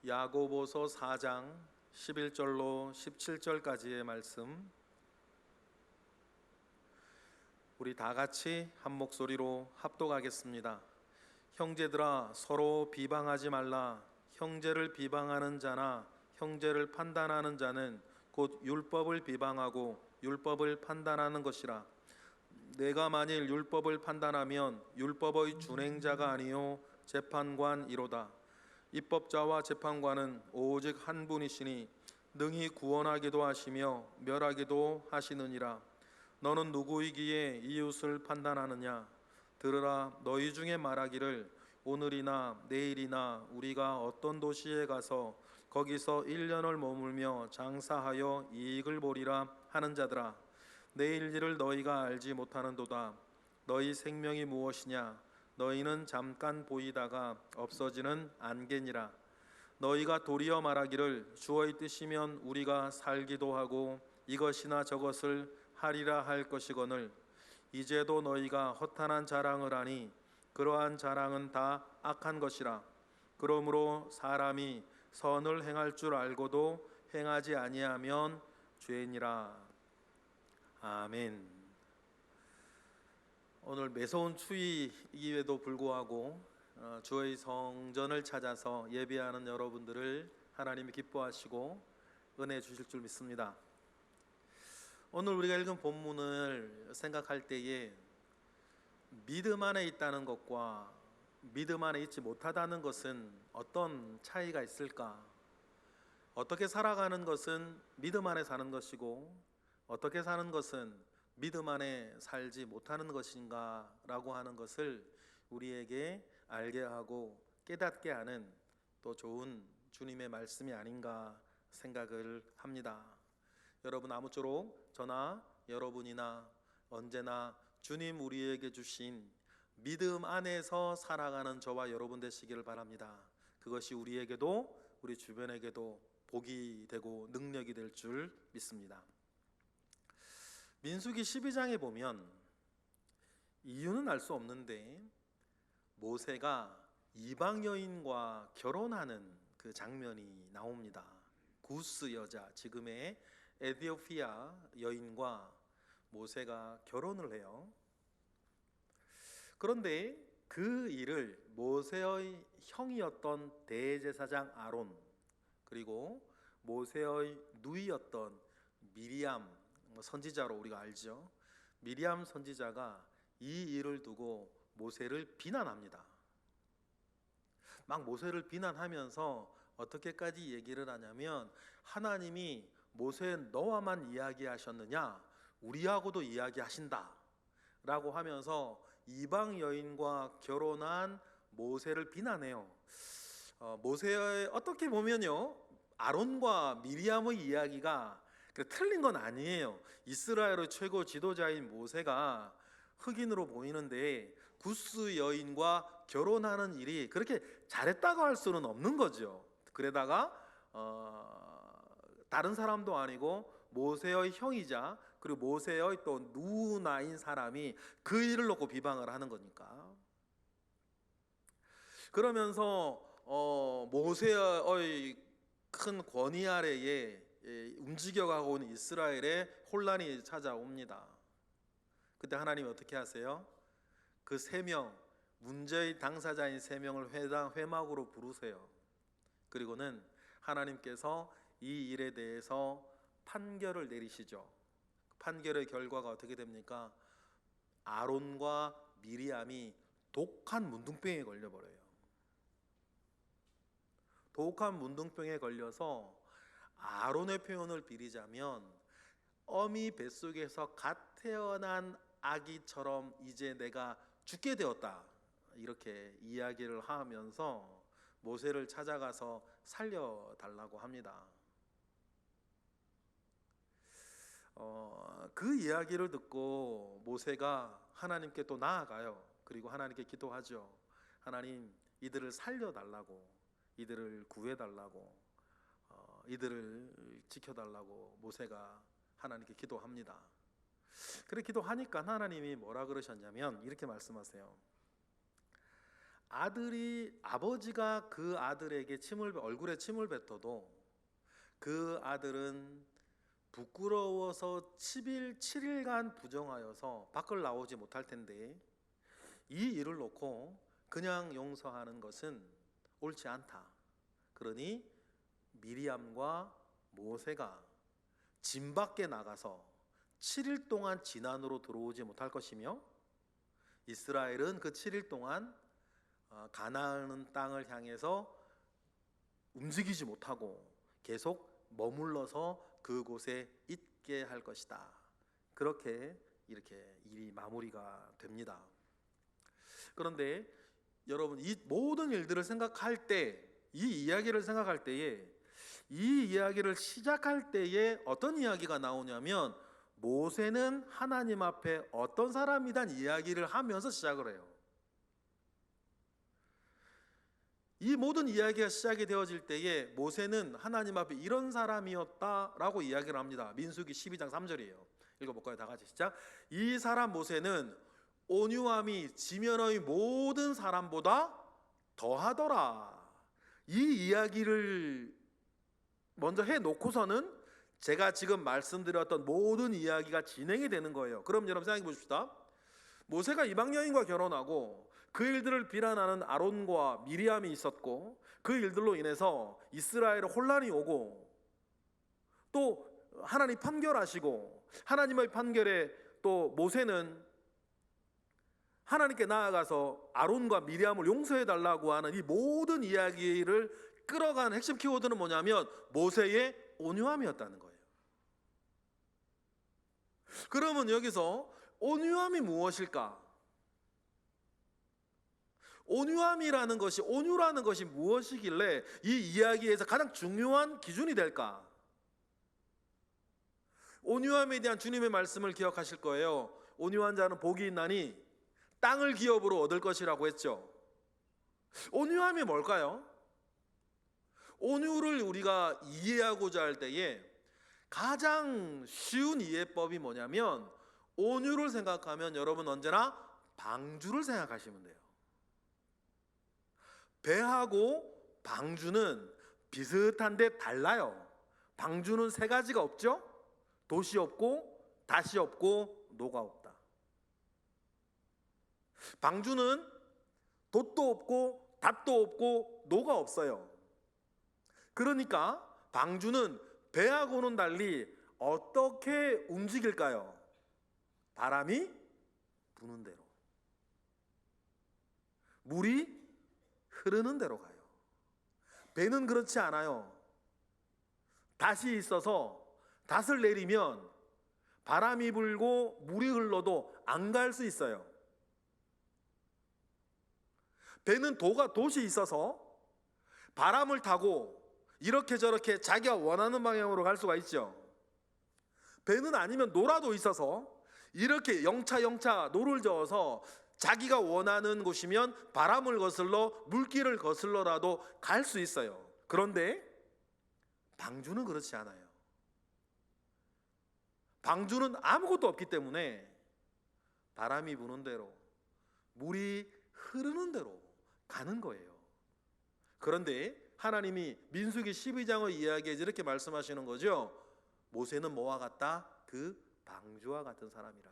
야고보서 4장 11절로 17절까지의 말씀, 우리 다 같이 한 목소리로 합독하겠습니다. 형제들아, 서로 비방하지 말라. 형제를 비방하는 자나 형제를 판단하는 자는 곧 율법을 비방하고 율법을 판단하는 것이라. 내가 만일 율법을 판단하면 율법의 준행자가 아니요 재판관이로다. 입법자와 재판관은 오직 한 분이시니 능히 구원하기도 하시며 멸하기도 하시느니라. 너는 누구이기에 이웃을 판단하느냐? 들으라, 너희 중에 말하기를 오늘이나 내일이나 우리가 어떤 도시에 가서 거기서 1년을 머물며 장사하여 이익을 보리라 하는 자들아, 내일 일을 너희가 알지 못하는도다. 너희 생명이 무엇이냐? 너희는 잠깐 보이다가 없어지는 안개니라. 너희가 도리어 말하기를 주의 뜻이면 우리가 살기도 하고 이것이나 저것을 하리라 할 것이거늘, 이제도 너희가 허탄한 자랑을 하니 그러한 자랑은 다 악한 것이라. 그러므로 사람이 선을 행할 줄 알고도 행하지 아니하면 죄니라. 아멘. 오늘 매서운 추위임에도 불구하고 주의 성전을 찾아서 예배하는 여러분들을 하나님이 기뻐하시고 은혜 주실 줄 믿습니다. 오늘 우리가 읽은 본문을 생각할 때에 믿음 안에 있다는 것과 믿음 안에 있지 못하다는 것은 어떤 차이가 있을까? 어떻게 살아가는 것은 믿음 안에 사는 것이고 어떻게 사는 것은 믿음 안에 살지 못하는 것인가 라고 하는 것을 우리에게 알게 하고 깨닫게 하는 또 좋은 주님의 말씀이 아닌가 생각을 합니다. 여러분, 아무쪼록 저나 여러분이나 언제나 주님 우리에게 주신 믿음 안에서 살아가는 저와 여러분 되시기를 바랍니다. 그것이 우리에게도 우리 주변에게도 복이 되고 능력이 될 줄 믿습니다. 민수기 12장에 보면 이유는 알 수 없는데 모세가 이방 여인과 결혼하는 그 장면이 나옵니다. 구스 여자, 지금의 에티오피아 여인과 모세가 결혼을 해요. 그런데 그 일을 모세의 형이었던 대제사장 아론, 그리고 모세의 누이였던 미리암 선지자로 우리가 알죠. 미리암 선지자가 이 일을 두고 모세를 비난합니다. 막 모세를 비난하면서 어떻게까지 얘기를 하냐면, 하나님이 모세 너와만 이야기하셨느냐? 우리하고도 이야기하신다 라고 하면서 이방 여인과 결혼한 모세를 비난해요. 모세의 어떻게 보면요, 아론과 미리암의 이야기가 틀린 건 아니에요. 이스라엘의 최고 지도자인 모세가 흑인으로 보이는데 구스 여인과 결혼하는 일이 그렇게 잘했다고 할 수는 없는 거죠. 그러다가 다른 사람도 아니고 모세의 형이자 그리고 모세의 또 누나인 사람이 그 일을 놓고 비방을 하는 거니까. 그러면서 모세의 큰 권위 아래에 움직여가고 있는 이스라엘에 혼란이 찾아옵니다. 그때 하나님이 어떻게 하세요? 그 세 명, 문제의 당사자인 세 명을 회막으로 부르세요. 그리고는 하나님께서 이 일에 대해서 판결을 내리시죠. 판결의 결과가 어떻게 됩니까? 아론과 미리암이 독한 문둥병에 걸려버려요. 독한 문둥병에 걸려서 아론의 표현을 빌리자면 어미 뱃속에서 갓 태어난 아기처럼 이제 내가 죽게 되었다, 이렇게 이야기를 하면서 모세를 찾아가서 살려달라고 합니다. 그 이야기를 듣고 모세가 하나님께 또 나아가요. 그리고 하나님께 기도하죠. 하나님, 이들을 살려달라고, 이들을 구해달라고, 이들을 지켜달라고 모세가 하나님께 기도합니다. 그렇게 기도하니까 하나님이 뭐라 그러셨냐면 이렇게 말씀하세요. 아버지가 그 아들에게 얼굴에 침을 뱉어도 그 아들은 부끄러워서 7일간 부정하여서 밖을 나오지 못할 텐데, 이 일을 놓고 그냥 용서하는 것은 옳지 않다. 그러니 미리암과 모세가 진 밖에 나가서 7일 동안 진안으로 들어오지 못할 것이며, 이스라엘은 그 7일 동안 가나안 땅을 향해서 움직이지 못하고 계속 머물러서 그곳에 있게 할 것이다. 그렇게 이렇게 일이 마무리가 됩니다. 그런데 여러분, 이 모든 일들을 생각할 때, 이 이야기를 생각할 때에, 이 이야기를 시작할 때에 어떤 이야기가 나오냐면, 모세는 하나님 앞에 어떤 사람이란 이야기를 하면서 시작을 해요. 이 모든 이야기가 시작이 되어질 때에 모세는 하나님 앞에 이런 사람이었다라고 이야기를 합니다. 민수기 12장 3절이에요. 읽어볼까요? 다 같이 시작. 이 사람 모세는 온유함이 지면의 모든 사람보다 더하더라. 이 이야기를 먼저 해놓고서는 제가 지금 말씀드렸던 모든 이야기가 진행이 되는 거예요. 그럼 여러분 생각해 보십시다. 모세가 이방 여인과 결혼하고 그 일들을 비난하는 아론과 미리암이 있었고, 그 일들로 인해서 이스라엘에 혼란이 오고, 또 하나님 판결하시고, 하나님의 판결에 또 모세는 하나님께 나아가서 아론과 미리암을 용서해 달라고 하는 이 모든 이야기를 끌어가는 핵심 키워드는 뭐냐면 모세의 온유함이었다는 거예요. 그러면 여기서 온유함이 무엇일까? 온유함이라는 것이, 온유라는 것이 무엇이길래 이 이야기에서 가장 중요한 기준이 될까? 온유함에 대한 주님의 말씀을 기억하실 거예요. 온유한 자는 복이 있나니 땅을 기업으로 얻을 것이라고 했죠. 온유함이 뭘까요? 온유를 우리가 이해하고자 할 때에 가장 쉬운 이해법이 뭐냐면, 온유를 생각하면 여러분 언제나 방주를 생각하시면 돼요. 배하고 방주는 비슷한데 달라요. 방주는 세 가지가 없죠? 돛이 없고 닷이 없고 노가 없다. 방주는 돛도 없고 닷도 없고 노가 없어요. 그러니까 방주는 배하고는 달리 어떻게 움직일까요? 바람이 부는 대로, 물이 흐르는 대로 가요. 배는 그렇지 않아요. 닷이 있어서 닷을 내리면 바람이 불고 물이 흘러도 안 갈 수 있어요. 배는 돛이 있어서 바람을 타고 이렇게 저렇게 자기가 원하는 방향으로 갈 수가 있죠. 배는 아니면 노라도 있어서 이렇게 영차 노를 저어서 자기가 원하는 곳이면 바람을 거슬러 물길을 거슬러라도 갈 수 있어요. 그런데 방주는 그렇지 않아요. 방주는 아무것도 없기 때문에 바람이 부는 대로, 물이 흐르는 대로 가는 거예요. 그런데 하나님이 민수기 12장의 이야기에 이렇게 말씀하시는 거죠. 모세는 뭐와 같다? 그 방주와 같은 사람이라.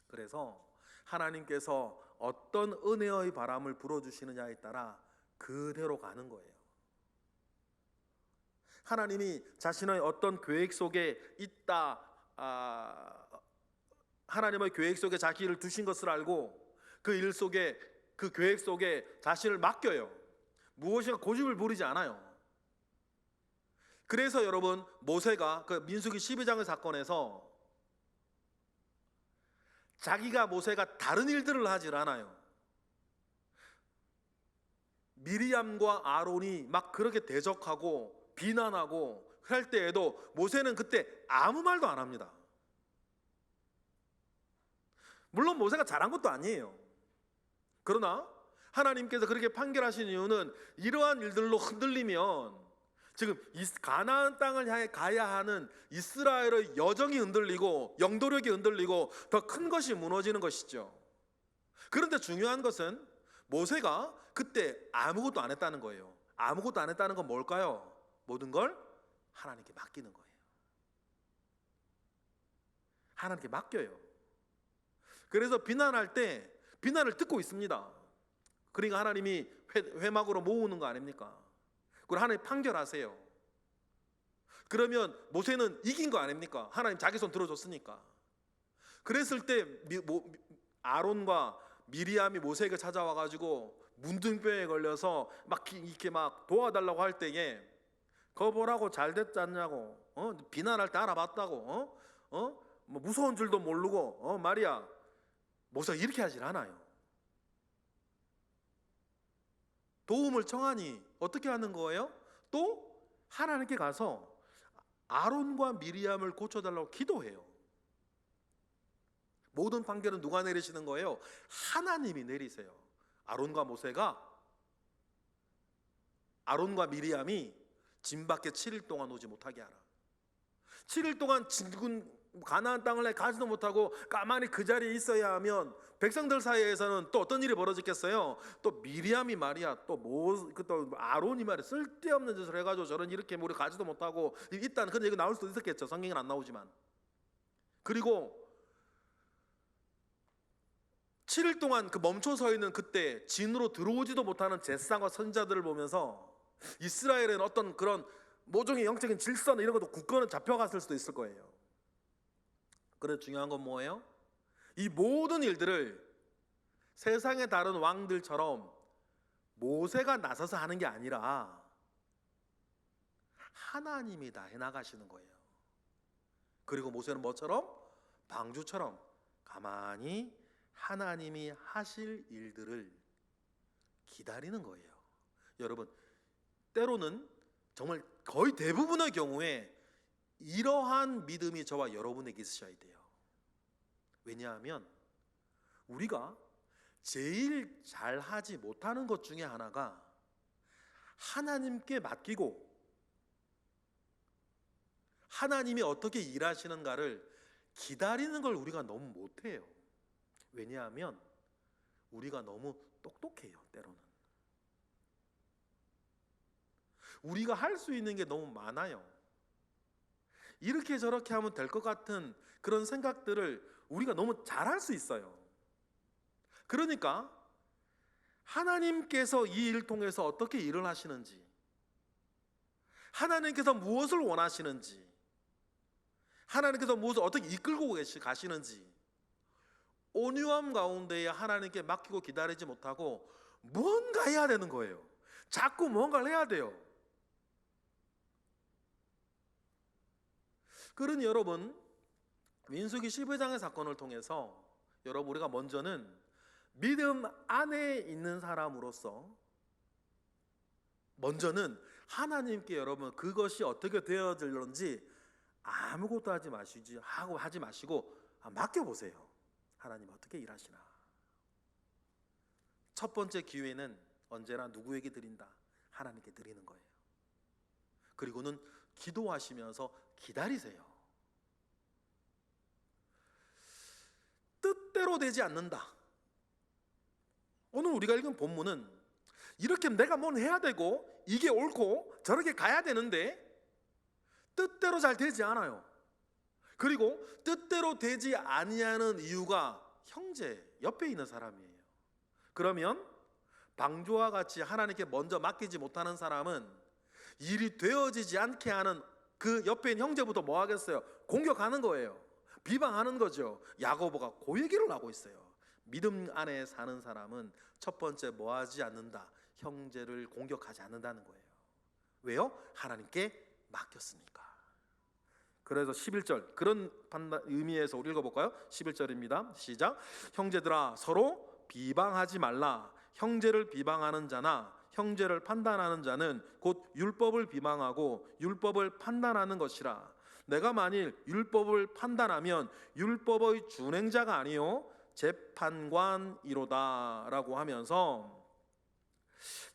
그래서 하나님께서 어떤 은혜의 바람을 불어주시느냐에 따라 그대로 가는 거예요. 하나님이 자신의 어떤 계획 속에 있다, 하나님의 계획 속에 자기를 두신 것을 알고 그 일 속에, 그 계획 속에 자신을 맡겨요. 무엇인가 고집을 부리지 않아요. 그래서 여러분, 모세가 그 민수기 12장의 사건에서 모세가 다른 일들을 하질 않아요. 미리암과 아론이 막 그렇게 대적하고 비난하고 할 때에도 모세는 그때 아무 말도 안 합니다. 물론 모세가 잘한 것도 아니에요. 그러나 하나님께서 그렇게 판결하신 이유는 이러한 일들로 흔들리면 지금 가나안 땅을 향해 가야 하는 이스라엘의 여정이 흔들리고 영도력이 흔들리고 더 큰 것이 무너지는 것이죠. 그런데 중요한 것은 모세가 그때 아무것도 안 했다는 거예요. 아무것도 안 했다는 건 뭘까요? 모든 걸 하나님께 맡기는 거예요. 하나님께 맡겨요. 그래서 비난할 때 비난을 듣고 있습니다. 그러니까 하나님이 회막으로 모으는 거 아닙니까? 그리고 하나님 판결하세요. 그러면 모세는 이긴 거 아닙니까? 하나님 자기 손 들어줬으니까. 그랬을 때 아론과 미리암이 모세에게 찾아와가지고 문둥병에 걸려서 막 이렇게 막 도와달라고 할 때에 거 보라고 잘 됐지 않냐고, 비난할 때 알아봤다고, 뭐 무서운 줄도 모르고, 말이야. 모세가 이렇게 하질 않아요. 도움을 청하니 어떻게 하는 거예요? 또 하나님께 가서 아론과 미리암을 고쳐달라고 기도해요. 모든 판결은 누가 내리시는 거예요? 하나님이 내리세요. 아론과 미리암이 진 밖에 7일 동안 오지 못하게 하라. 7일 동안 진군 가나안 땅을 가지도 못하고 가만히 그 자리에 있어야 하면 백성들 사이에서는 또 어떤 일이 벌어지겠어요? 또 미리암이 말이야, 또 아론이 말이야, 쓸데없는 짓을 해가지고 저런 이렇게 우리 가지도 못하고 있다는 그런 얘기 나올 수도 있었겠죠. 성경은 안 나오지만. 그리고 7일 동안 그 멈춰 서 있는 그때 진으로 들어오지도 못하는 제사장과 선지자들을 보면서 이스라엘은 어떤 그런 모종의 영적인 질서나 이런 것도 굳건히 잡혀갔을 수도 있을 거예요. 그런데 중요한 건 뭐예요? 이 모든 일들을 세상의 다른 왕들처럼 모세가 나서서 하는 게 아니라 하나님이 다 해나가시는 거예요. 그리고 모세는 뭐처럼? 방주처럼 가만히 하나님이 하실 일들을 기다리는 거예요. 여러분, 때로는 정말 거의 대부분의 경우에 이러한 믿음이 저와 여러분에게 있으셔야 돼요. 왜냐하면 우리가 제일 잘하지 못하는 것 중에 하나가 하나님께 맡기고 하나님이 어떻게 일하시는가를 기다리는 걸 우리가 너무 못해요. 왜냐하면 우리가 너무 똑똑해요. 때로는 우리가 할 수 있는 게 너무 많아요. 이렇게 저렇게 하면 될 것 같은 그런 생각들을 우리가 너무 잘할 수 있어요. 그러니까 하나님께서 이 일을 통해서 어떻게 일을 하시는지, 하나님께서 무엇을 원하시는지, 하나님께서 무엇을 어떻게 이끌고 가시는지 온유함 가운데에 하나님께 맡기고 기다리지 못하고 뭔가 해야 되는 거예요. 자꾸 뭔가를 해야 돼요. 그러니 여러분, 민수기 12장의 사건을 통해서 여러분 우리가 먼저는 믿음 안에 있는 사람으로서 먼저는 하나님께 여러분 그것이 어떻게 되어질런지 아무것도 하지 마시고 맡겨보세요. 하나님 어떻게 일하시나. 첫 번째 기회는 언제나 누구에게 드린다? 하나님께 드리는 거예요. 그리고는 기도하시면서 기다리세요. 뜻대로 되지 않는다. 오늘 우리가 읽은 본문은 이렇게 내가 뭘 해야 되고 이게 옳고 저렇게 가야 되는데 뜻대로 잘 되지 않아요. 그리고 뜻대로 되지 아니하는 이유가 형제 옆에 있는 사람이에요. 그러면 방주와 같이 하나님께 먼저 맡기지 못하는 사람은 일이 되어지지 않게 하는 그 옆에 있는 형제부터 뭐 하겠어요? 공격하는 거예요. 비방하는 거죠. 야고보가 그 얘기를 하고 있어요. 믿음 안에 사는 사람은 첫 번째 뭐 하지 않는다? 형제를 공격하지 않는다는 거예요. 왜요? 하나님께 맡겼으니까. 그래서 11절 그런 의미에서 우리 읽어볼까요? 11절입니다. 시작. 형제들아 서로 비방하지 말라. 형제를 비방하는 자나 형제를 판단하는 자는 곧 율법을 비방하고 율법을 판단하는 것이라. 내가 만일 율법을 판단하면 율법의 준행자가 아니요 재판관이로다 라고 하면서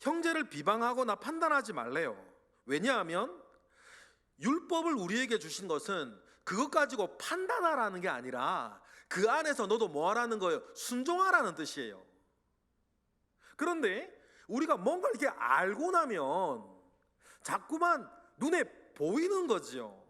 형제를 비방하거나 판단하지 말래요. 왜냐하면 율법을 우리에게 주신 것은 그것 가지고 판단하라는 게 아니라 그 안에서 너도 뭐 하라는 거예요? 순종하라는 뜻이에요. 그런데 우리가 뭔가 이렇게 알고 나면 자꾸만 눈에 보이는 거지요.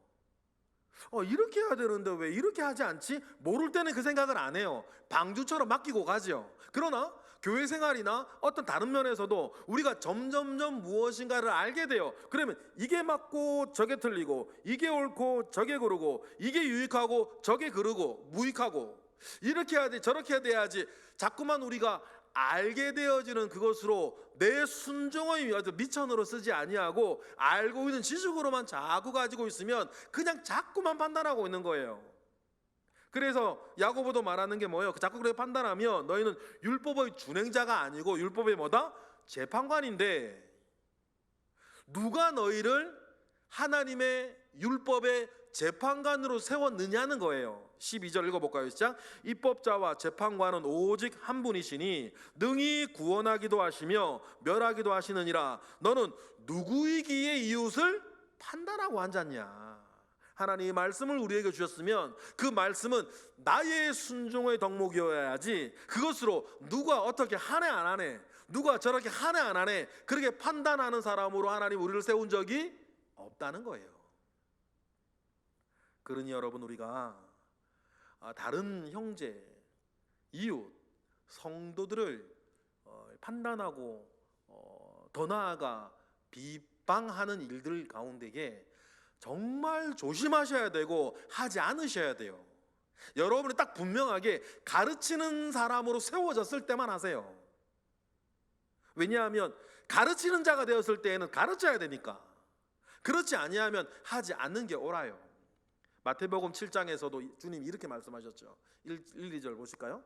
이렇게 해야 되는데 왜 이렇게 하지 않지? 모를 때는 그 생각을 안 해요. 방주처럼 맡기고 가죠. 그러나 교회 생활이나 어떤 다른 면에서도 우리가 점점점 무엇인가를 알게 돼요. 그러면 이게 맞고 저게 틀리고, 이게 옳고 저게 그르고, 이게 유익하고 저게 그르고 무익하고, 이렇게 해야 돼 저렇게 돼야지. 자꾸만 우리가 알게 되어지는 그것으로 내 순종의 미천으로 쓰지 아니하고 알고 있는 지식으로만 자꾸 가지고 있으면 그냥 자꾸만 판단하고 있는 거예요. 그래서 야고보도 말하는 게 뭐예요? 자꾸 그렇게 판단하면 너희는 율법의 준행자가 아니고 율법의 뭐다? 재판관인데, 누가 너희를 하나님의 율법의 재판관으로 세웠느냐는 거예요. 12절 읽어볼까요? 시작. 입법자와 재판관은 오직 한 분이시니 능히 구원하기도 하시며 멸하기도 하시느니라. 너는 누구이기에 이웃을 판단하고 앉았냐? 하나님의 말씀을 우리에게 주셨으면 그 말씀은 나의 순종의 덕목이어야지, 그것으로 누가 어떻게 하네 안 하네, 누가 저렇게 하네 안 하네, 그렇게 판단하는 사람으로 하나님 우리를 세운 적이 없다는 거예요. 그러니 여러분, 우리가 다른 형제, 이웃, 성도들을 판단하고 더 나아가 비방하는 일들 가운데에 정말 조심하셔야 되고 하지 않으셔야 돼요. 여러분이 딱 분명하게 가르치는 사람으로 세워졌을 때만 하세요. 왜냐하면 가르치는 자가 되었을 때에는 가르쳐야 되니까. 그렇지 아니하면 하지 않는 게 옳아요. 마태복음 7장에서도 주님이 이렇게 말씀하셨죠. 1, 2절 보실까요?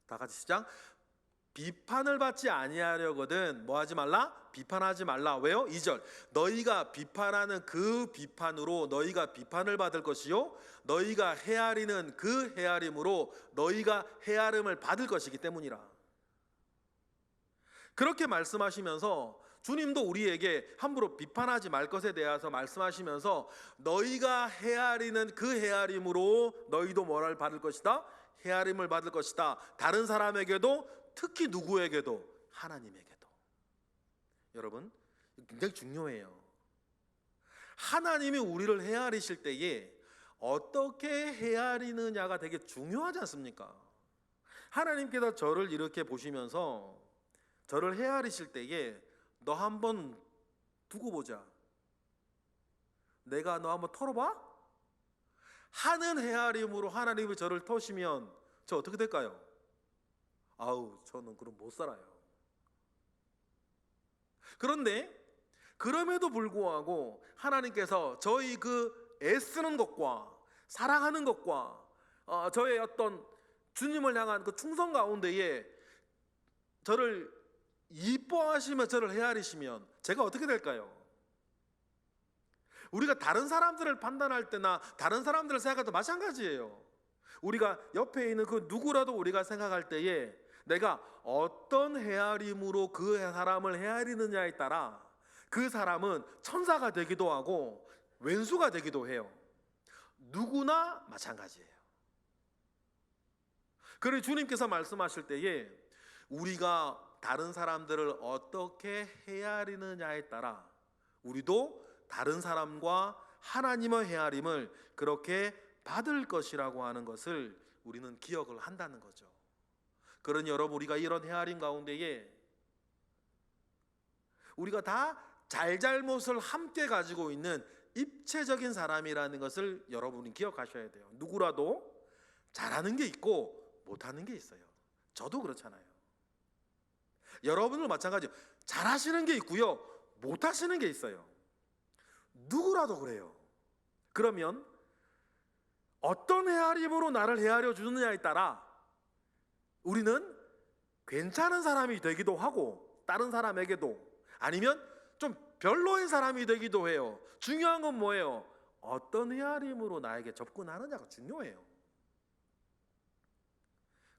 다 같이 시작. 비판을 받지 아니하려거든 뭐 하지 말라? 비판하지 말라. 왜요? 2절. 너희가 비판하는 그 비판으로 너희가 비판을 받을 것이요 너희가 헤아리는 그 헤아림으로 너희가 헤아림을 받을 것이기 때문이라. 그렇게 말씀하시면서 주님도 우리에게 함부로 비판하지 말 것에 대해서 말씀하시면서 너희가 헤아리는 그 헤아림으로 너희도 뭐를 받을 것이다? 헤아림을 받을 것이다. 다른 사람에게도, 특히 누구에게도? 하나님에게도. 여러분, 굉장히 중요해요. 하나님이 우리를 헤아리실 때에 어떻게 헤아리느냐가 되게 중요하지 않습니까? 하나님께서 저를 이렇게 보시면서 저를 헤아리실 때에 너 한번 두고 보자, 내가 너 한번 털어봐? 하는 헤아림으로 하나님이 저를 터시면 저 어떻게 될까요? 아우, 저는 그럼 못 살아요. 그런데 그럼에도 불구하고 하나님께서 저희 그 애쓰는 것과 사랑하는 것과 저의 어떤 주님을 향한 그 충성 가운데에 저를 이뻐하시며 저를 헤아리시면 제가 어떻게 될까요? 우리가 다른 사람들을 판단할 때나 다른 사람들을 생각할 때 마찬가지예요. 우리가 옆에 있는 그 누구라도 우리가 생각할 때에 내가 어떤 헤아림으로 그 사람을 헤아리느냐에 따라 그 사람은 천사가 되기도 하고 왼수가 되기도 해요. 누구나 마찬가지예요. 그래서 주님께서 말씀하실 때에 우리가 다른 사람들을 어떻게 헤아리느냐에 따라 우리도 다른 사람과 하나님의 헤아림을 그렇게 받을 것이라고 하는 것을 우리는 기억을 한다는 거죠. 그러니 여러분, 우리가 이런 헤아림 가운데에 우리가 다 잘잘못을 함께 가지고 있는 입체적인 사람이라는 것을 여러분이 기억하셔야 돼요. 누구라도 잘하는 게 있고 못하는 게 있어요. 저도 그렇잖아요. 여러분도 마찬가지예요. 잘하시는 게 있고요, 못하시는 게 있어요. 누구라도 그래요. 그러면 어떤 헤아림으로 나를 헤아려 주느냐에 따라 우리는 괜찮은 사람이 되기도 하고 다른 사람에게도, 아니면 좀 별로인 사람이 되기도 해요. 중요한 건 뭐예요? 어떤 헤아림으로 나에게 접근하느냐가 중요해요.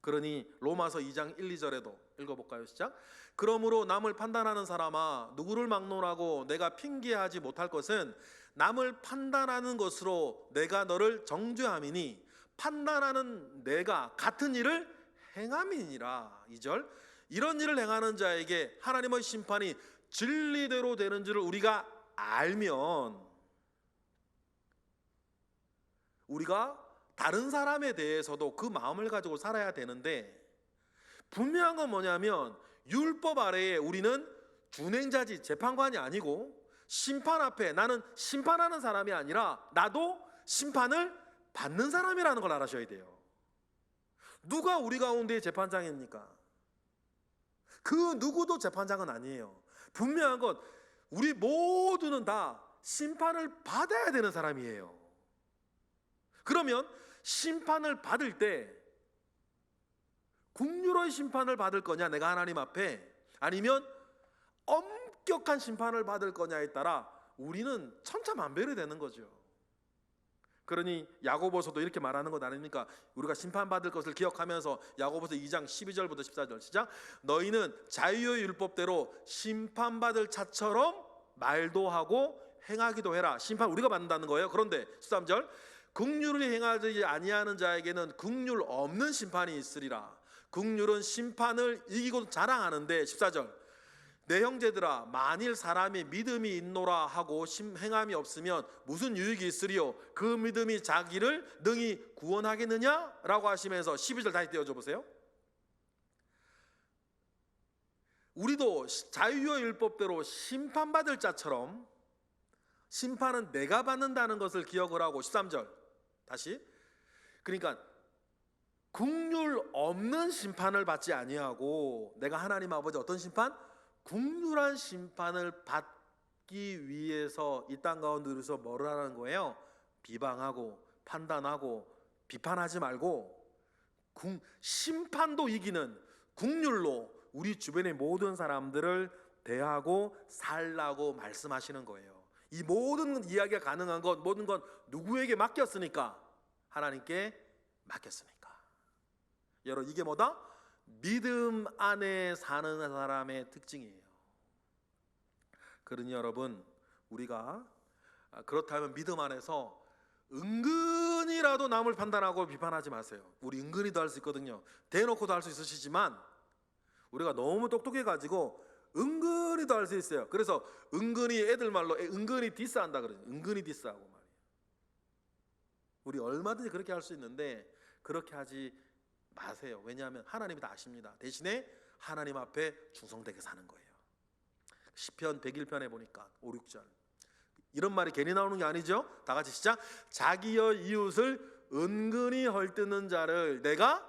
그러니 로마서 2장 1, 2절에도 읽어볼까요? 시작. 그러므로 남을 판단하는 사람아, 누구를 막론하고 내가 핑계하지 못할 것은 남을 판단하는 것으로 내가 너를 정죄함이니 판단하는 내가 같은 일을 행함이니라. 2절, 이런 일을 행하는 자에게 하나님의 심판이 진리대로 되는 줄을 우리가 알면, 우리가 다른 사람에 대해서도 그 마음을 가지고 살아야 되는데, 분명한 건 뭐냐면 율법 아래에 우리는 준행자지 재판관이 아니고 심판 앞에 나는 심판하는 사람이 아니라 나도 심판을 받는 사람이라는 걸 알아셔야 돼요. 누가 우리 가운데 재판장입니까? 그 누구도 재판장은 아니에요. 분명한 건 우리 모두는 다 심판을 받아야 되는 사람이에요. 그러면 심판을 받을 때 국률의 심판을 받을 거냐 내가 하나님 앞에, 아니면 엄격한 심판을 받을 거냐에 따라 우리는 천차만별이 되는 거죠. 그러니 야고보서도 이렇게 말하는 것 아닙니까? 우리가 심판받을 것을 기억하면서 야고보서 2장 12절부터 14절 시작. 너희는 자유의 율법대로 심판받을 자처럼 말도 하고 행하기도 해라. 심판 우리가 받는다는 거예요. 그런데 13절, 긍휼을 행하지 아니하는 자에게는 긍휼 없는 심판이 있으리라. 긍휼은 심판을 이기고 자랑하는데 14절, 내 형제들아 만일 사람이 믿음이 있노라 하고 행함이 없으면 무슨 유익이 있으리요? 그 믿음이 자기를 능히 구원하겠느냐? 라고 하시면서 12절 다시 띄워줘 보세요. 우리도 자유의 율법대로 심판받을 자처럼 심판은 내가 받는다는 것을 기억을 하고 13절 다시, 그러니까 긍휼 없는 심판을 받지 아니하고 내가 하나님 아버지 어떤 심판? 긍휼한 심판을 받기 위해서 이 땅 가운데서 뭐를 하라는 거예요? 비방하고 판단하고 비판하지 말고 심판도 이기는 긍휼로 우리 주변의 모든 사람들을 대하고 살라고 말씀하시는 거예요. 이 모든 이야기가 가능한 것, 모든 건 누구에게 맡겼으니까? 하나님께 맡겼으니까. 여러분, 이게 뭐다? 믿음 안에 사는 사람의 특징이에요. 그러니 여러분, 우리가 그렇다면 믿음 안에서 은근히라도 남을 판단하고 비판하지 마세요. 우리 은근히도 할 수 있거든요. 대놓고도 할 수 있으시지만 우리가 너무 똑똑해가지고 은근히도 할 수 있어요. 그래서 은근히, 애들 말로 은근히 디스한다 그러죠. 은근히 디스하고 말이에요. 우리 얼마든지 그렇게 할 수 있는데 그렇게 하지 마세요. 왜냐하면 하나님이 다 아십니다. 대신에 하나님 앞에 충성되게 사는 거예요. 시편 101편에 보니까 5, 6절 이런 말이 괜히 나오는 게 아니죠. 다 같이 시작. 자기의 이웃을 은근히 헐뜯는 자를 내가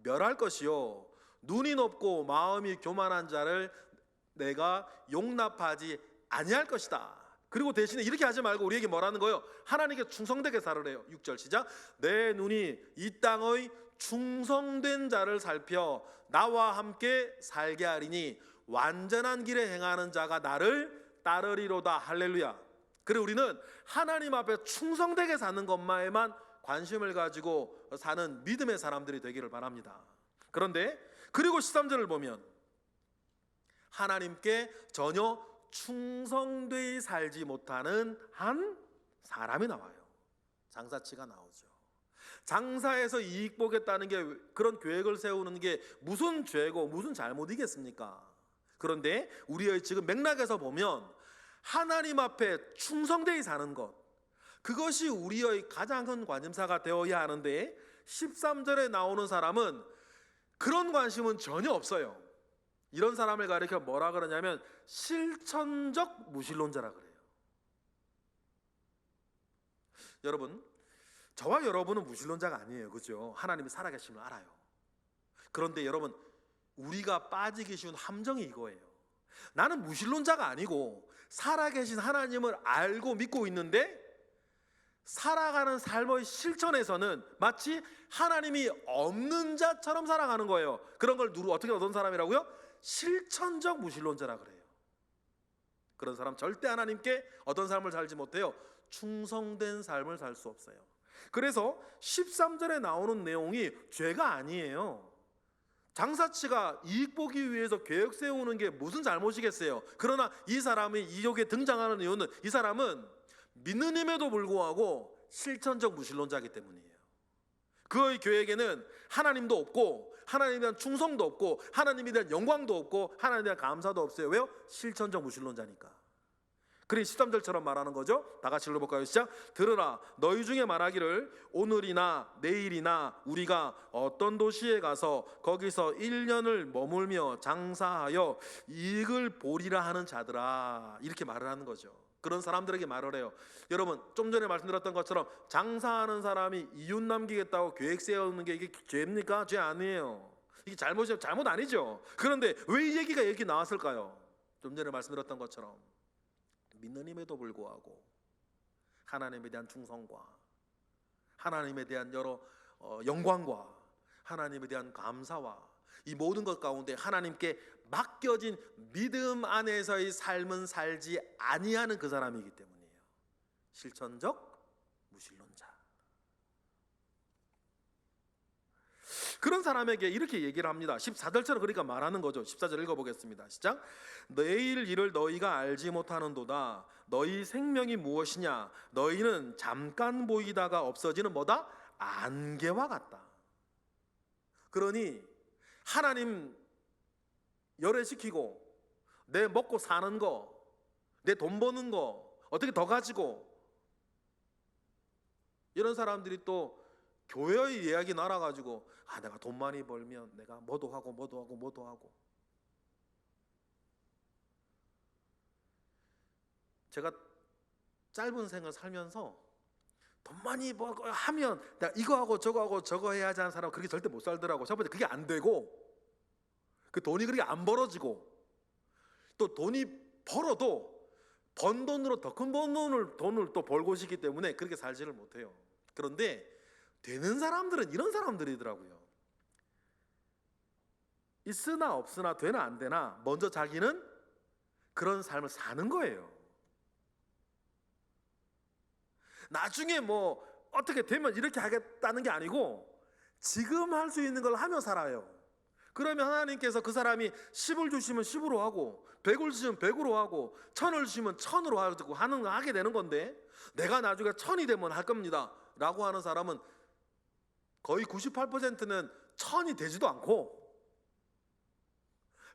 멸할 것이요 눈이 높고 마음이 교만한 자를 내가 용납하지 아니할 것이다. 그리고 대신에 이렇게 하지 말고 우리에게 뭐라는 거예요? 하나님께 충성되게 살으래요. 6절 시작. 내 눈이 이 땅의 충성된 자를 살펴 나와 함께 살게 하리니 완전한 길에 행하는 자가 나를 따르리로다. 할렐루야. 그리고 우리는 하나님 앞에 충성되게 사는 것만에만 관심을 가지고 사는 믿음의 사람들이 되기를 바랍니다. 그런데 그리고 13절을 보면 하나님께 전혀 충성되이 살지 못하는 한 사람이 나와요. 장사치가 나오죠. 장사에서 이익 보겠다는 게, 그런 계획을 세우는 게 무슨 죄고 무슨 잘못이겠습니까? 그런데 우리의 지금 맥락에서 보면 하나님 앞에 충성되이 사는 것, 그것이 우리의 가장 큰 관심사가 되어야 하는데 13절에 나오는 사람은 그런 관심은 전혀 없어요. 이런 사람을 가리켜 뭐라 그러냐면 실천적 무신론자라 그래요. 여러분, 저와 여러분은 무신론자가 아니에요. 그죠? 하나님이 살아계심을 알아요. 그런데 여러분, 우리가 빠지기 쉬운 함정이 이거예요. 나는 무신론자가 아니고 살아계신 하나님을 알고 믿고 있는데 살아가는 삶의 실천에서는 마치 하나님이 없는 자처럼 살아가는 거예요. 그런 걸 어떻게 어떤 사람이라고요? 실천적 무신론자라 그래요. 그런 사람 절대 하나님께 어떤 삶을 살지 못해요. 충성된 삶을 살 수 없어요. 그래서 13절에 나오는 내용이 죄가 아니에요. 장사치가 이익 보기 위해서 계획 세우는 게 무슨 잘못이겠어요. 그러나 이 사람이 이쪽에 등장하는 이유는 이 사람은 믿는 힘에도 불구하고 실천적 무신론자이기 때문이에요. 그의 계획에는 하나님도 없고 하나님에 대한 충성도 없고 하나님에 대한 영광도 없고 하나님에 대한 감사도 없어요. 왜요? 실천적 무신론자니까. 그러니 13절처럼 말하는 거죠. 다 같이 읽어볼까요? 시작. 들으라, 너희 중에 말하기를 오늘이나 내일이나 우리가 어떤 도시에 가서 거기서 1년을 머물며 장사하여 이익을 보리라 하는 자들아, 이렇게 말을 하는 거죠. 그런 사람들에게 말을 해요. 여러분, 좀 전에 말씀드렸던 것처럼 장사하는 사람이 이웃 남기겠다고 계획 세우는 게 이게 죄입니까? 죄 아니에요. 이게 잘못 아니죠. 그런데 왜 이 얘기가 이렇게 나왔을까요? 좀 전에 말씀드렸던 것처럼 믿는 힘에도 불구하고 하나님에 대한 충성과 하나님에 대한 여러 영광과 하나님에 대한 감사와 이 모든 것 가운데 하나님께 맡겨진 믿음 안에서의 삶은 살지 아니하는 그 사람이기 때문이에요. 실천적 무신론자. 그런 사람에게 이렇게 얘기를 합니다. 14절처럼 그러니까 말하는 거죠. 14절 읽어보겠습니다. 시작. 내일 일을 너희가 알지 못하는도다. 너희 생명이 무엇이냐? 너희는 잠깐 보이다가 없어지는 뭐다? 안개와 같다. 그러니 하나님 열애시키고 내 먹고 사는 거, 내 돈 버는 거 어떻게 더 가지고, 이런 사람들이 또 교회의 이야기 날아가지고 내가 돈 많이 벌면 내가 뭐도 하고. 제가 짧은 생을 살면서 돈 많이 벌고 하면 내가 이거 하고 저거 해야지 하는 사람은 그렇게 절대 못 살더라고. 첫 번째 그게 안 되고, 그 돈이 그렇게 안 벌어지고, 또 돈이 벌어도 번 돈으로 더 큰 돈을 또 벌고 싶기 때문에 그렇게 살지를 못해요. 그런데 되는 사람들은 이런 사람들이더라고요. 있으나 없으나 되나 안 되나 먼저 자기는 그런 삶을 사는 거예요. 나중에 뭐 어떻게 되면 이렇게 하겠다는 게 아니고 지금 할 수 있는 걸 하며 살아요. 그러면 하나님께서 그 사람이 10을 주시면 10으로 하고 100을 주시면 100으로 하고 1000을 주시면 1000으로 하게 되는 건데, 내가 나중에 1000이 되면 할 겁니다 라고 하는 사람은 거의 98%는 1000이 되지도 않고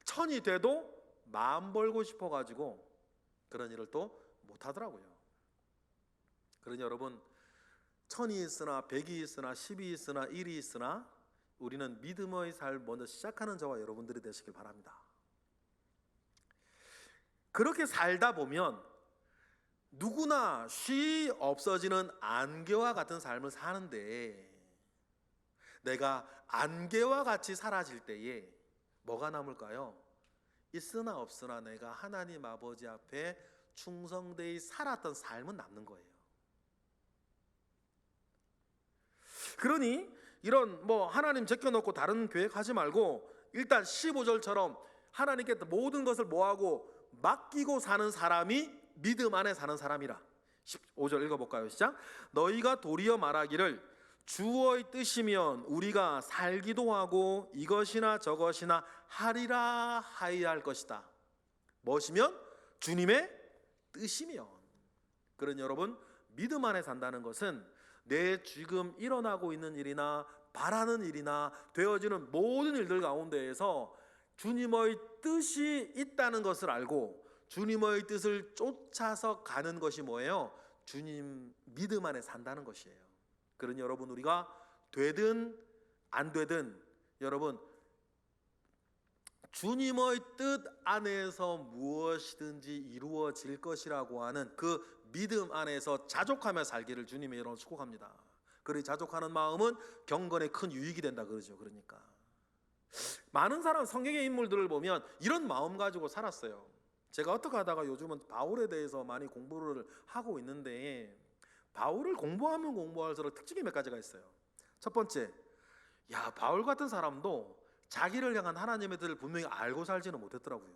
1000이 돼도 마음 벌고 싶어가지고 그런 일을 또 못하더라고요. 그러니 여러분, 1000이 있으나 100이 있으나 10이 있으나 1이 있으나 우리는 믿음의 삶 먼저 시작하는 저와 여러분들이 되시길 바랍니다. 그렇게 살다 보면 누구나 쉬 없어지는 안개와 같은 삶을 사는데, 내가 안개와 같이 사라질 때에 뭐가 남을까요? 있으나 없으나 내가 하나님 아버지 앞에 충성되이 살았던 삶은 남는 거예요. 그러니 이런 하나님 제껴놓고 다른 계획하지 말고 일단 15절처럼 하나님께 모든 것을 뭐하고 맡기고 사는 사람이 믿음 안에 사는 사람이라. 15절 읽어볼까요? 시작. 너희가 도리어 말하기를 주의 뜻이면 우리가 살기도 하고 이것이나 저것이나 하리라 하여야 할 것이다. 무엇이면? 주님의 뜻이면. 그런 여러분, 믿음 안에 산다는 것은 내 지금 일어나고 있는 일이나 바라는 일이나 되어지는 모든 일들 가운데에서 주님의 뜻이 있다는 것을 알고 주님의 뜻을 쫓아서 가는 것이 뭐예요? 주님 믿음 안에 산다는 것이에요. 그러니 여러분, 우리가 되든 안 되든 여러분, 주님의 뜻 안에서 무엇이든지 이루어질 것이라고 하는 그 믿음 안에서 자족하며 살기를 주님의 이름으로 축복합니다. 그러니 자족하는 마음은 경건에 큰 유익이 된다 그러죠. 그러니까 많은 사람, 성경의 인물들을 보면 이런 마음 가지고 살았어요. 제가 어떻게 하다가 요즘은 바울에 대해서 많이 공부를 하고 있는데, 바울을 공부하면 공부할수록 특징이 몇 가지가 있어요. 첫 번째, 바울 같은 사람도 자기를 향한 하나님의 뜻을 분명히 알고 살지는 못했더라고요.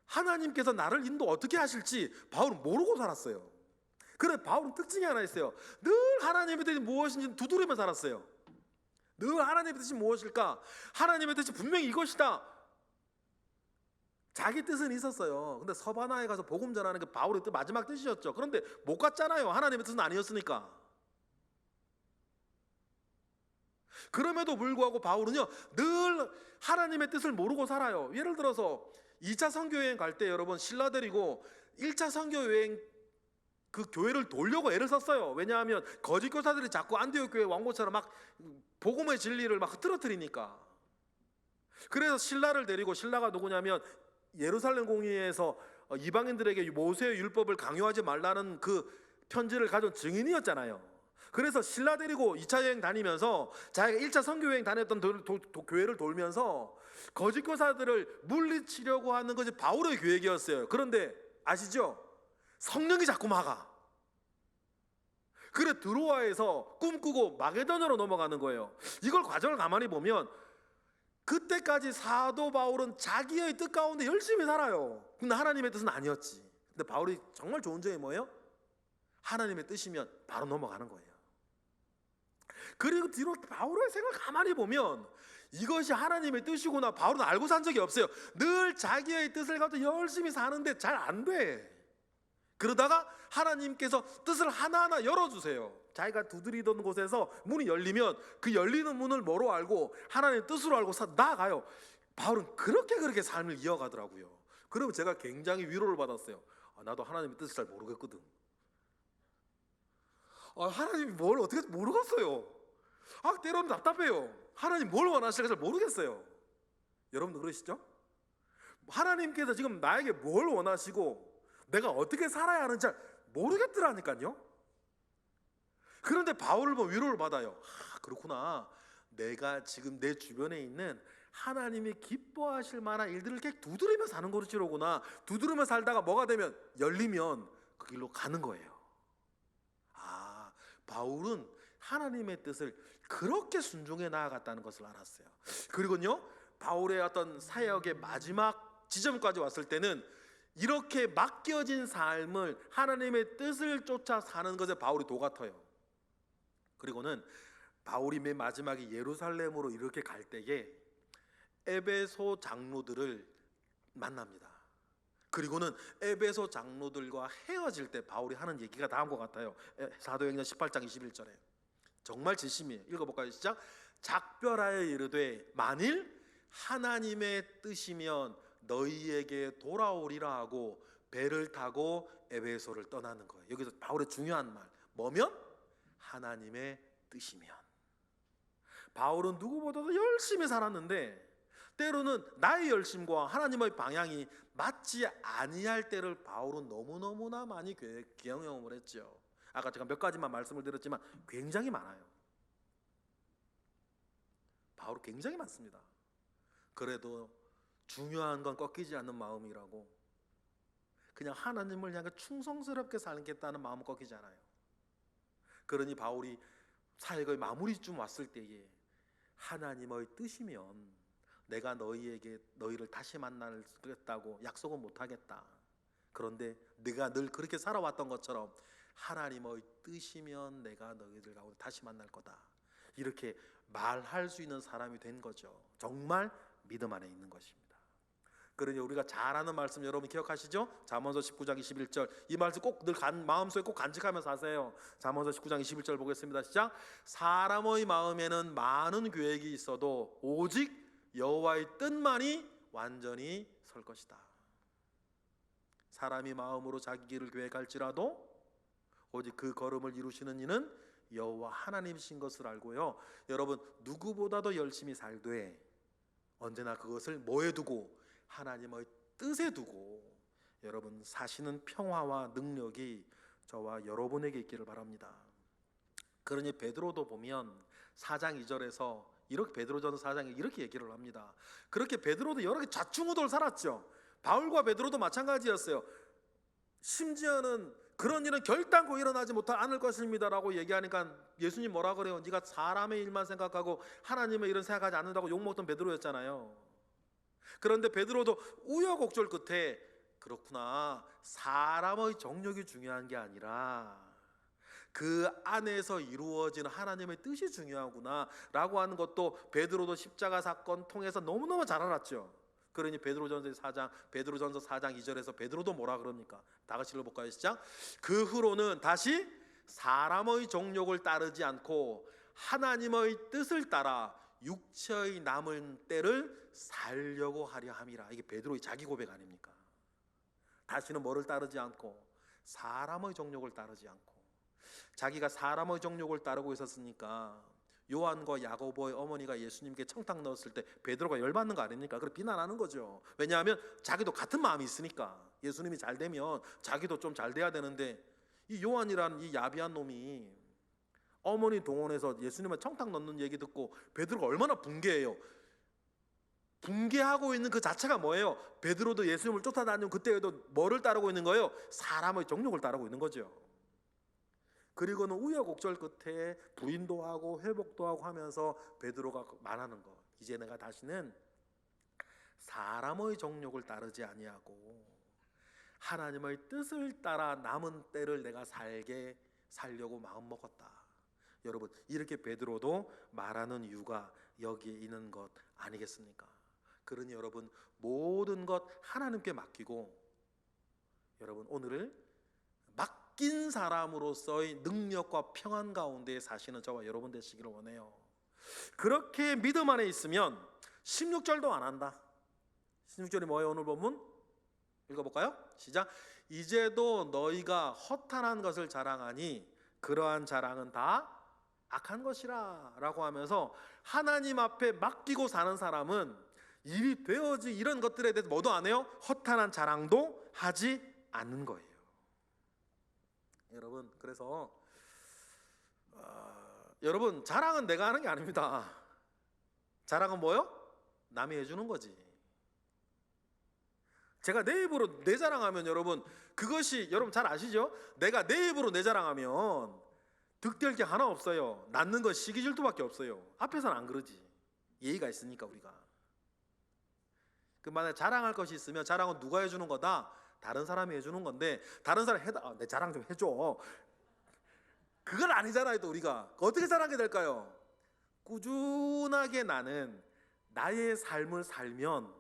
하나님께서 나를 인도 어떻게 하실지 바울은 모르고 살았어요. 그래, 바울은 특징이 하나 있어요. 늘 하나님의 뜻이 무엇인지 두드리며 살았어요. 늘 하나님의 뜻이 무엇일까? 하나님의 뜻이 분명히 이것이다. 자기 뜻은 있었어요. 근데 서바나에 가서 복음 전하는 게 바울의 마지막 뜻이었죠. 그런데 못 갔잖아요. 하나님의 뜻은 아니었으니까. 그럼에도 불구하고 바울은요, 늘 하나님의 뜻을 모르고 살아요. 예를 들어서 2차 선교 여행 갈 때 여러분 신라 데리고 1차 선교 여행 그 교회를 돌려고 애를 썼어요. 왜냐하면 거짓 교사들이 자꾸 안디옥 교회 왕고처럼 막 복음의 진리를 막 흐트러뜨리니까. 그래서 신라를 데리고, 신라가 누구냐면 예루살렘 공의회에서 이방인들에게 모세의 율법을 강요하지 말라는 그 편지를 가져온 증인이었잖아요. 그래서 신라 데리고 2차 여행 다니면서 자기가 1차 선교 여행 다녔던 교회를 돌면서 거짓 교사들을 물리치려고 하는 것이 바울의 계획이었어요. 그런데 아시죠? 성령이 자꾸 막아. 그래 드로아에서 꿈꾸고 마게도냐로 넘어가는 거예요. 이걸 과정을 가만히 보면 그때까지 사도 바울은 자기의 뜻 가운데 열심히 살아요. 근데 하나님의 뜻은 아니었지. 근데 바울이 정말 좋은 점이 뭐예요? 하나님의 뜻이면 바로 넘어가는 거예요. 그리고 뒤로 바울의 생각을 가만히 보면 이것이 하나님의 뜻이구나 바울은 알고 산 적이 없어요. 늘 자기의 뜻을 가지고 열심히 사는데 잘 안 돼. 그러다가 하나님께서 뜻을 하나하나 열어주세요. 자기가 두드리던 곳에서 문이 열리면 그 열리는 문을 뭐로 알고 하나님의 뜻으로 알고 나아가요. 바울은 그렇게 삶을 이어가더라고요. 그러면 제가 굉장히 위로를 받았어요. 나도 하나님의 뜻을 잘 모르겠거든. 하나님이 뭘 어떻게 모르겠어요. 때로는 답답해요. 하나님 뭘 원하실까 잘 모르겠어요. 여러분도 그러시죠? 하나님께서 지금 나에게 뭘 원하시고 내가 어떻게 살아야 하는지 잘 모르겠더라니까요. 그런데 바울을 보면 위로를 받아요. 그렇구나. 내가 지금 내 주변에 있는 하나님이 기뻐하실 만한 일들을 이렇게 두드리며 사는 것이로구나. 두드리며 살다가 뭐가 되면 열리면 그 길로 가는 거예요. 바울은 하나님의 뜻을 그렇게 순종해 나아갔다는 것을 알았어요. 그리고요, 바울의 어떤 사역의 마지막 지점까지 왔을 때는 이렇게 맡겨진 삶을 하나님의 뜻을 쫓아 사는 것에 바울이 도같아요. 그리고는 바울이 맨 마지막에 예루살렘으로 이렇게 갈 때에 에베소 장로들을 만납니다. 그리고는 에베소 장로들과 헤어질 때 바울이 하는 얘기가 다음과 같아요. 사도행전 18장 21절에 정말 진심이에요. 읽어볼까요? 시작. 작별하여 이르되 만일 하나님의 뜻이면 너희에게 돌아오리라 하고 배를 타고 에베소를 떠나는 거예요. 여기서 바울의 중요한 말 뭐면? 하나님의 뜻이면. 바울은 누구보다도 열심히 살았는데 때로는 나의 열심과 하나님의 방향이 맞지 아니할 때를 바울은 너무너무나 많이 경험을 했죠. 아까 제가 몇 가지만 말씀을 드렸지만 굉장히 많아요. 바울 굉장히 많습니다. 그래도 중요한 건 꺾이지 않는 마음이라고, 그냥 하나님을 향해 충성스럽게 살겠다는 마음은 꺾이지 않아요. 그러니 바울이 사역의 마무리쯤 왔을 때에 하나님의 뜻이면 내가 너희를 다시 만나겠다고 약속은 못하겠다. 그런데 네가 늘 그렇게 살아왔던 것처럼 하나님의 뜻이면 내가 너희들 가운데 다시 만날 거다. 이렇게 말할 수 있는 사람이 된 거죠. 정말 믿음 안에 있는 것입니다. 그러니 우리가 잘 아는 말씀 여러분 기억하시죠? 잠언서 19장 21절 이 말씀 꼭 늘 마음속에 꼭 간직하면서 하세요. 잠언서 19장 21절 보겠습니다. 시작. 사람의 마음에는 많은 계획이 있어도 오직 여호와의 뜻만이 완전히 설 것이다. 사람이 마음으로 자기 길을 계획할지라도 오직 그 걸음을 이루시는 이는 여호와 하나님이신 것을 알고요. 여러분 누구보다도 열심히 살되 언제나 그것을 뭐에 두고? 하나님의 뜻에 두고 여러분 사시는 평화와 능력이 저와 여러분에게 있기를 바랍니다. 그러니 베드로도 보면 4장 2절에서 이렇게 베드로전서 4장에 이렇게 얘기를 합니다. 그렇게 베드로도 여러 개 좌충우돌 살았죠. 바울과 베드로도 마찬가지였어요. 심지어는 그런 일은 결단코 일어나지 않을 것입니다라고 얘기하니까 예수님 뭐라 그래요? 네가 사람의 일만 생각하고 하나님의 일은 생각하지 않는다고 욕먹던 베드로였잖아요. 그런데 베드로도 우여곡절 끝에 그렇구나, 사람의 정욕이 중요한 게 아니라 그 안에서 이루어지는 하나님의 뜻이 중요하구나 라고 하는 것도 베드로도 십자가 사건 통해서 너무너무 잘 알았죠. 그러니 베드로전서 4장 2절에서 베드로도 뭐라 그럽니까? 다 같이 읽어볼까요? 시작. 그 후로는 다시 사람의 정욕을 따르지 않고 하나님의 뜻을 따라 육체의 남은 때를 살려고 하려 함이라. 이게 베드로의 자기 고백 아닙니까? 다시는 뭐를 따르지 않고 사람의 정욕을 따르지 않고. 자기가 사람의 정욕을 따르고 있었으니까 요한과 야고보의 어머니가 예수님께 청탁 넣었을 때 베드로가 열받는 거 아닙니까? 그걸 비난하는 거죠. 왜냐하면 자기도 같은 마음이 있으니까. 예수님이 잘 되면 자기도 좀 잘 돼야 되는데, 이 요한이라는 이 야비한 놈이 어머니 동원해서 예수님을 청탁 넣는 얘기 듣고 베드로가 얼마나 분개해요. 분개하고 있는 그 자체가 뭐예요? 베드로도 예수님을 쫓아다니는 그때에도 뭐를 따르고 있는 거예요? 사람의 정욕을 따르고 있는 거죠. 그리고는 우여곡절 끝에 부인도 하고 회복도 하고 하면서 베드로가 말하는 것, 이제 내가 다시는 사람의 정욕을 따르지 아니하고 하나님의 뜻을 따라 남은 때를 내가 살려고 마음먹었다. 여러분, 이렇게 베드로도 말하는 이유가 여기에 있는 것 아니겠습니까? 그러니 여러분, 모든 것 하나님께 맡기고 여러분 오늘을 맡긴 사람으로서의 능력과 평안 가운데 사시는 저와 여러분 되시기를 원해요. 그렇게 믿음 안에 있으면 16절도 안 한다. 16절이 뭐예요? 오늘 본문 읽어볼까요? 시작. 이제도 너희가 허탄한 것을 자랑하니 그러한 자랑은 다 악한 것이라 라고 하면서 하나님 앞에 맡기고 사는 사람은 일이 되어지 이런 것들에 대해서 뭐도 안 해요? 허탄한 자랑도 하지 않는 거예요. 여러분, 그래서 여러분, 자랑은 내가 하는 게 아닙니다. 자랑은 뭐요? 남이 해주는 거지. 제가 내 입으로 내 자랑하면 여러분, 그것이 여러분 잘 아시죠? 내가 내 입으로 내 자랑하면 득될 게 하나 없어요. 낳는 건 시기 질투밖에 없어요. 앞에서는 안 그러지. 예의가 있으니까 우리가. 그 만약에 자랑할 것이 있으면 자랑은 누가 해주는 거다? 다른 사람이 해주는 건데, 다른 사람이 내 자랑 좀 해줘. 그건 아니잖아요. 또 우리가 어떻게 자랑하게 될까요? 꾸준하게 나는 나의 삶을 살면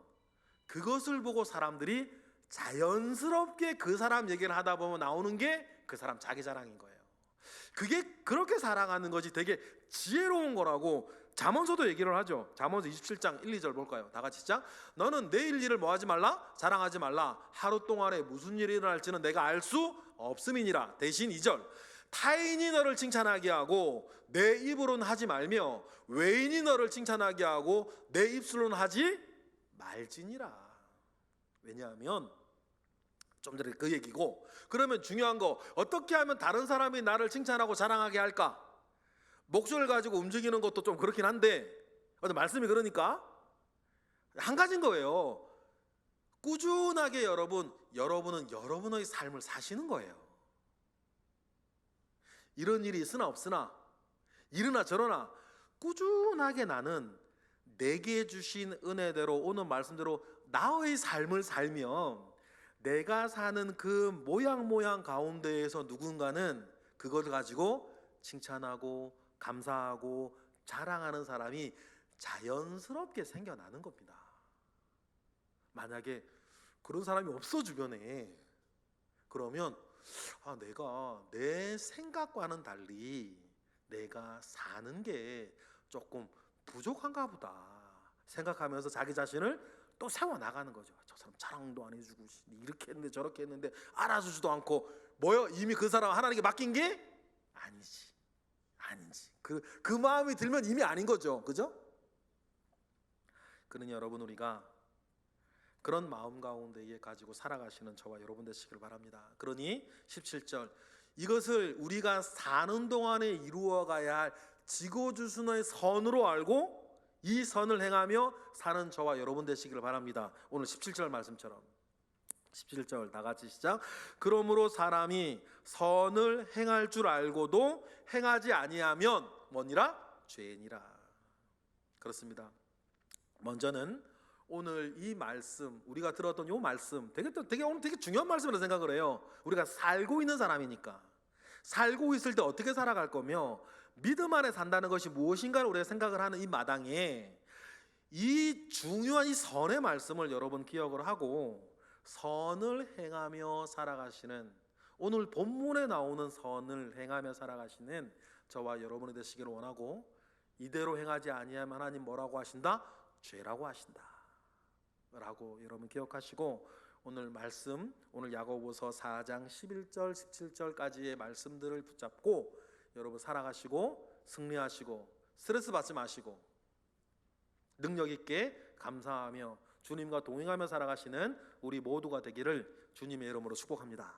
그것을 보고 사람들이 자연스럽게 그 사람 얘기를 하다 보면 나오는 게 그 사람 자기 자랑인 거예요. 그게 그렇게 살아가는 것이 되게 지혜로운 거라고 잠언서도 얘기를 하죠. 잠언서 27장 1, 2절 볼까요? 다 같이 시작. 너는 내일 일을 뭐 하지 말라? 자랑하지 말라. 하루 동안에 무슨 일이 일어날지는 내가 알 수 없음이니라. 대신 2절. 타인이 너를 칭찬하게 하고 내 입으로는 하지 말며 외인이 너를 칭찬하게 하고 내 입술로는 하지 말지니라. 왜냐하면 좀 전에 그 얘기고, 그러면 중요한 거, 어떻게 하면 다른 사람이 나를 칭찬하고 자랑하게 할까? 목적을 가지고 움직이는 것도 좀 그렇긴 한데, 말씀이 그러니까 한 가지인 거예요. 꾸준하게 여러분은 여러분의 삶을 사시는 거예요. 이런 일이 있으나 없으나, 이러나 저러나 꾸준하게 나는 내게 주신 은혜대로 오늘 말씀대로 나의 삶을 살면 내가 사는 그 모양 가운데에서 누군가는 그걸 가지고 칭찬하고 감사하고 자랑하는 사람이 자연스럽게 생겨나는 겁니다. 만약에 그런 사람이 없어 주변에, 그러면 내가 내 생각과는 달리 내가 사는 게 조금 부족한가 보다 생각하면서 자기 자신을 또 세워나가는 거죠. 저 사람 자랑도 안 해주고 이렇게 했는데 저렇게 했는데 알아주지도 않고, 뭐요? 이미 그 사람 하나님께 맡긴 게 아니지. 그 마음이 들면 이미 아닌 거죠. 그죠? 그러니 여러분, 우리가 그런 마음 가운데에 가지고 살아가시는 저와 여러분 되시길 바랍니다. 그러니 17절, 이것을 우리가 사는 동안에 이루어가야 할 지고주순의 선으로 알고 이 선을 행하며 사는 저와 여러분 되시길 바랍니다. 오늘 17절 말씀처럼 17절 다 같이 시작. 그러므로 사람이 선을 행할 줄 알고도 행하지 아니하면 뭐니라? 죄니라. 그렇습니다. 먼저는 오늘 이 말씀, 우리가 들었던 이 말씀 되게 오늘 되게 중요한 말씀이라고 생각을 해요. 우리가 살고 있는 사람이니까. 살고 있을 때 어떻게 살아갈 거며 믿음 안에 산다는 것이 무엇인가를 우리가 생각을 하는 이 마당에 이 중요한 이 선의 말씀을 여러분 기억을 하고 선을 행하며 살아가시는, 오늘 본문에 나오는 선을 행하며 살아가시는 저와 여러분이 되시기를 원하고, 이대로 행하지 아니하면 하나님 뭐라고 하신다? 죄라고 하신다 라고 여러분 기억하시고, 오늘 말씀, 오늘 야고보서 4장 11절 17절까지의 말씀들을 붙잡고 여러분 살아가시고 승리하시고 스트레스 받지 마시고 능력 있게 감사하며 주님과 동행하며 살아가시는 우리 모두가 되기를 주님의 이름으로 축복합니다.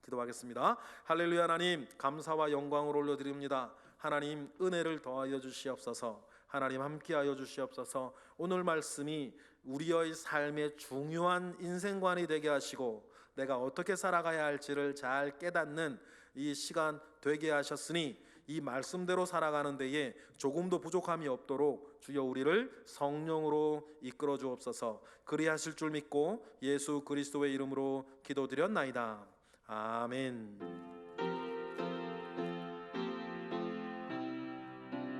기도하겠습니다. 할렐루야. 하나님 감사와 영광을 올려드립니다. 하나님 은혜를 더하여 주시옵소서. 하나님 함께하여 주시옵소서. 오늘 말씀이 우리의 삶의 중요한 인생관이 되게 하시고 내가 어떻게 살아가야 할지를 잘 깨닫는 이 시간 되게 하셨으니 이 말씀대로 살아가는 데에 조금도 부족함이 없도록 주여 우리를 성령으로 이끌어 주옵소서. 그리하실 줄 믿고 예수 그리스도의 이름으로 기도드렸나이다. 아멘.